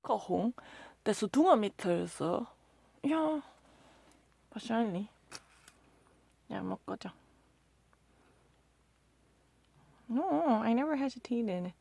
口红，但是多没特色。Ja, wahrscheinlich. Ja, mag Gott ja. No, I never hesitated.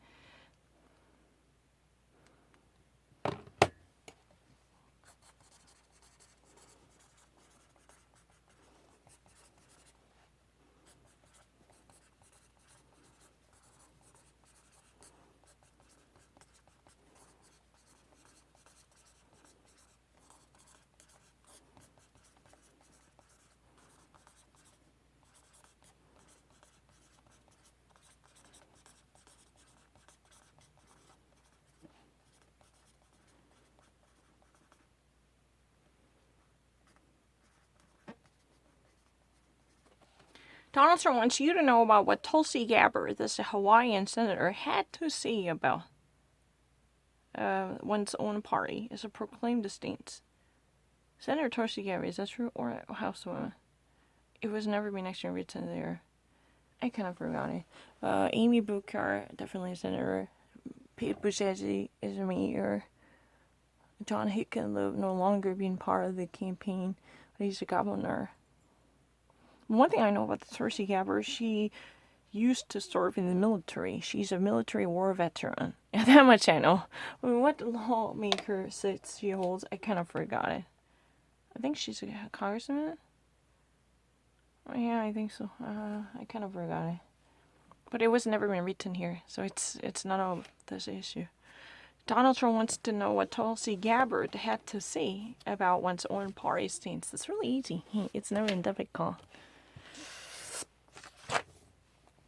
Donald Trump wants you to know about what Tulsi Gabbard, this Hawaiian senator, had to say about one's own party as a proclaimed stance. Senator Tulsi Gabbard, is that true? Or Housewoman? It was never been actually written there. I kind of forgot it. Amy Booker, definitely a senator. Pete Buttigieg is a mayor. John Hickenlooper no longer being part of the campaign, but he's a governor. One thing I know about the Tulsi Gabbard, she used to serve in the military. She's a military war veteran. That much I know. I mean, what lawmaker sits she holds, I kind of forgot it. I think she's a congressman. Oh, yeah, I think so. I kind of forgot it. But it was never been written here, so it's not all this issue. Donald Trump wants to know what Tulsi Gabbard had to say about one's own party stance. It's really easy. It's never been difficult.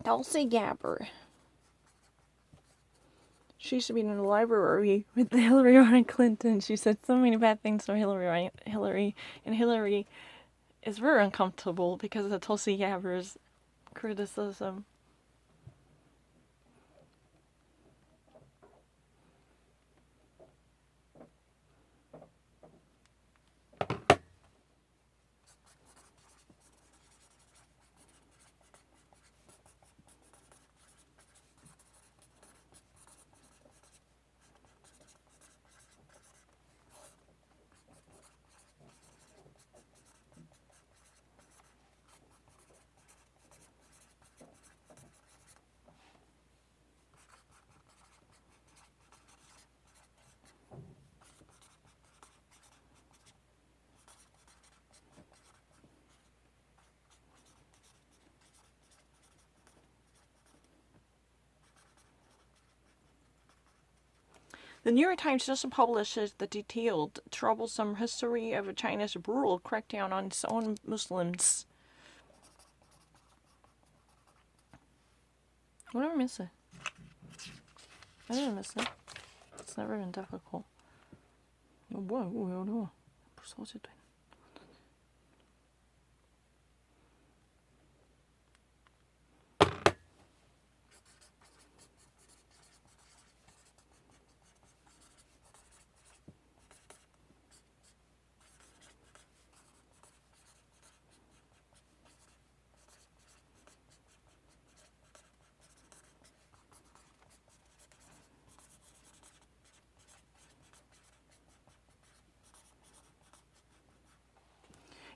Tulsi Gabbard. She used to be in the library with Hillary Clinton. She said so many bad things for Hillary, and Hillary is very uncomfortable because of Tulsi Gabbard's criticism. The New York Times just publishes the detailed, troublesome history of China's brutal crackdown on its own Muslims. What did I miss it? I didn't miss it. It's never been difficult. 뭐야. 벌써 어제 돼.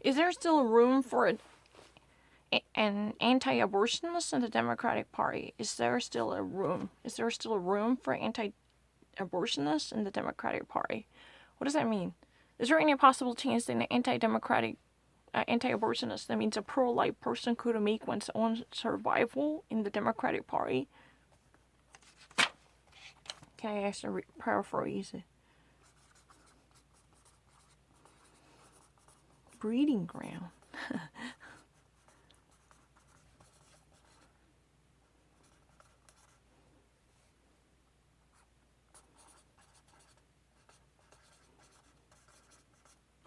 Is there still room for an anti-abortionist in the Democratic Party? Is there still a room? Is there still a room for anti-abortionists in the Democratic Party? What does that mean? Is there any possible chance that an anti-democratic, anti-abortionist, that means a pro-life person, could make one's own survival in the Democratic Party? Can I actually paraphrase it? Breeding ground.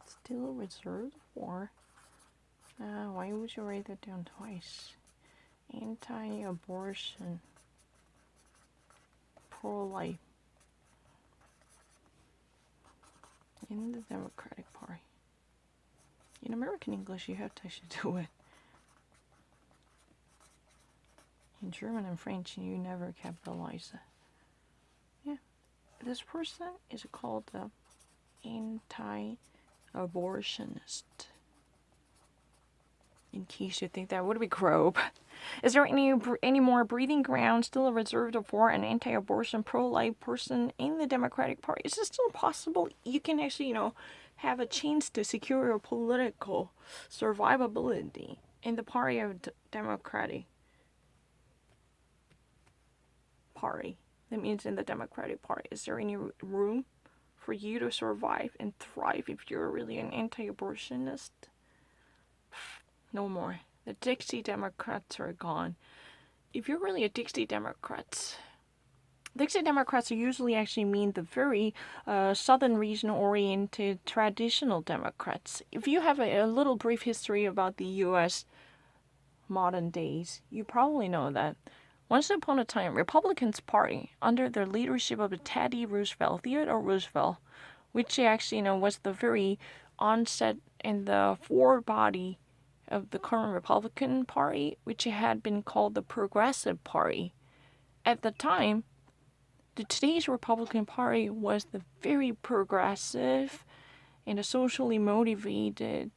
Still reserved for? Why would you write that down twice? Anti-abortion, pro-life in the Democratic Party. In American English, you have to actually do it. In German and French, you never capitalize it. Yeah. this person is called the anti-abortionist. In case you think that would be Grobe. Is there any more breathing ground still reserved for an anti-abortion, pro-life person in the Democratic Party? Is it still possible you can actually, have a chance to secure your political survivability in the party of Democratic Party? That means in the Democratic Party. Is there any room for you to survive and thrive if you're really an anti-abortionist? No more. The Dixie Democrats are gone. If you're really a Dixie Democrats usually actually mean the very southern region-oriented traditional Democrats. If you have a little brief history about the U.S. modern days, you probably know that once upon a time, Republicans Party, under the leadership of Theodore Roosevelt, which actually was the very onset and the forebody of the current Republican Party, which had been called the Progressive Party. At the time, today's Republican Party was the very progressive and a socially motivated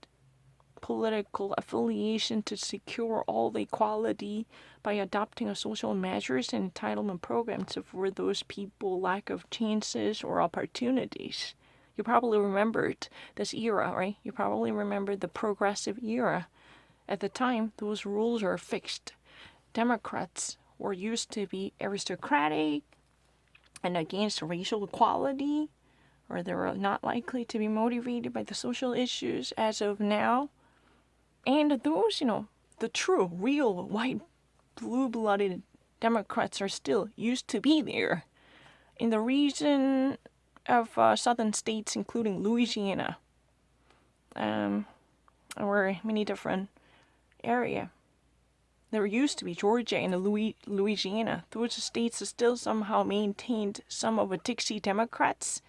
political affiliation to secure all the equality by adopting a social measures and entitlement programs for those people lack of chances or opportunities. You probably remembered this era, right? You probably remember the progressive era. At the time, those rules are fixed. Democrats were used to be aristocratic and against racial equality, or they were not likely to be motivated by the social issues as of now. And those, the true, real, white, blue-blooded Democrats are still used to be there. In the region of southern states, including Louisiana, or many different area. There used to be Georgia and Louisiana. Those states still somehow maintained some of the Dixie Democrats.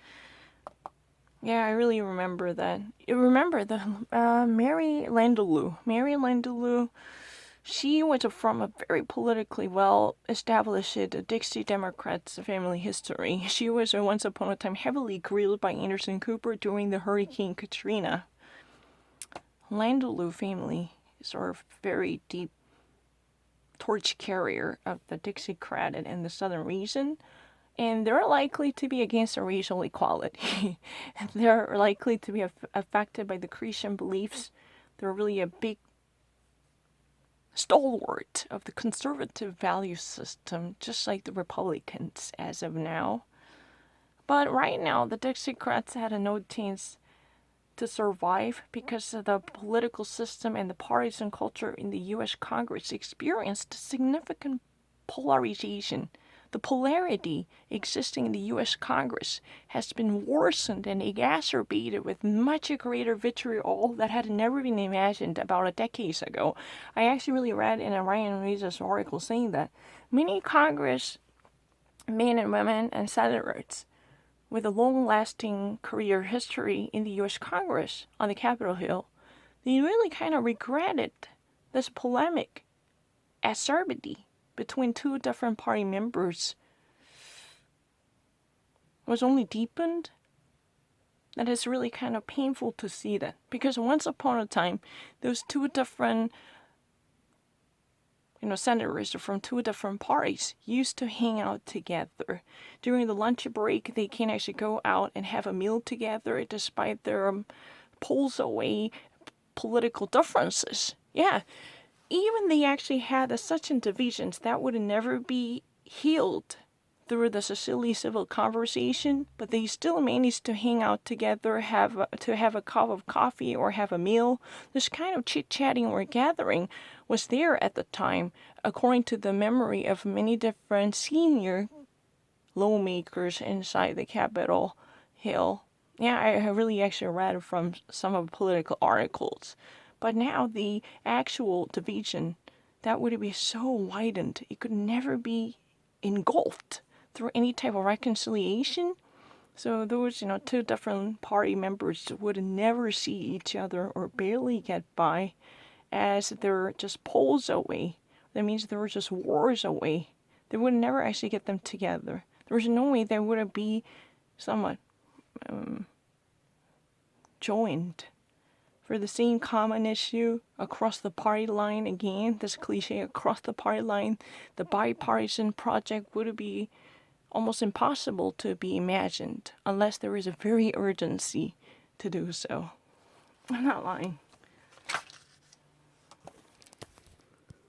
Yeah, I really remember that. You remember the Mary Landrieu. Mary Landrieu, she was from a very politically well-established Dixie Democrats family history. She was once upon a time heavily grilled by Anderson Cooper during the Hurricane Katrina. Landrieu family is our very deep torch carrier of the Dixiecrat in the southern region, and they're likely to be against racial equality. They're likely to be affected by the Christian beliefs. They're really a big stalwart of the conservative value system, just like the Republicans as of now. But right now, the Dixiecrats had no chance to survive because of the political system and the partisan culture in the U.S. Congress experienced significant polarization. The polarity existing in the U.S. Congress has been worsened and exacerbated with much greater vitriol that had never been imagined about a decade ago. I actually really read in a Ryan Reese's article saying that many Congress men and women and senators with a long-lasting career history in the U.S. Congress on the Capitol Hill, they really kind of regretted this polemic acerbity between two different party members was only deepened. That is really kind of painful to see that, because once upon a time, those two different senators from two different parties used to hang out together. During the lunch break, they can actually go out and have a meal together despite their pulls away political differences. Yeah, even they actually had such divisions that would never be healed through the silly civil conversation, but they still managed to hang out together, have a cup of coffee or have a meal. This kind of chit-chatting or gathering was there at the time, according to the memory of many different senior lawmakers inside the Capitol Hill. Yeah, I really actually read from some of the political articles. But now the actual division, that would be so widened, it could never be engulfed through any type of reconciliation. So those, two different party members would never see each other or barely get by, as they're just poles away. That means they were just wars away. They would never actually get them together. There was no way they would be somewhat joined for the same common issue across the party line. Again, this cliche, across the party line, the bipartisan project would be almost impossible to be imagined unless there is a very urgency to do so. I'm not lying.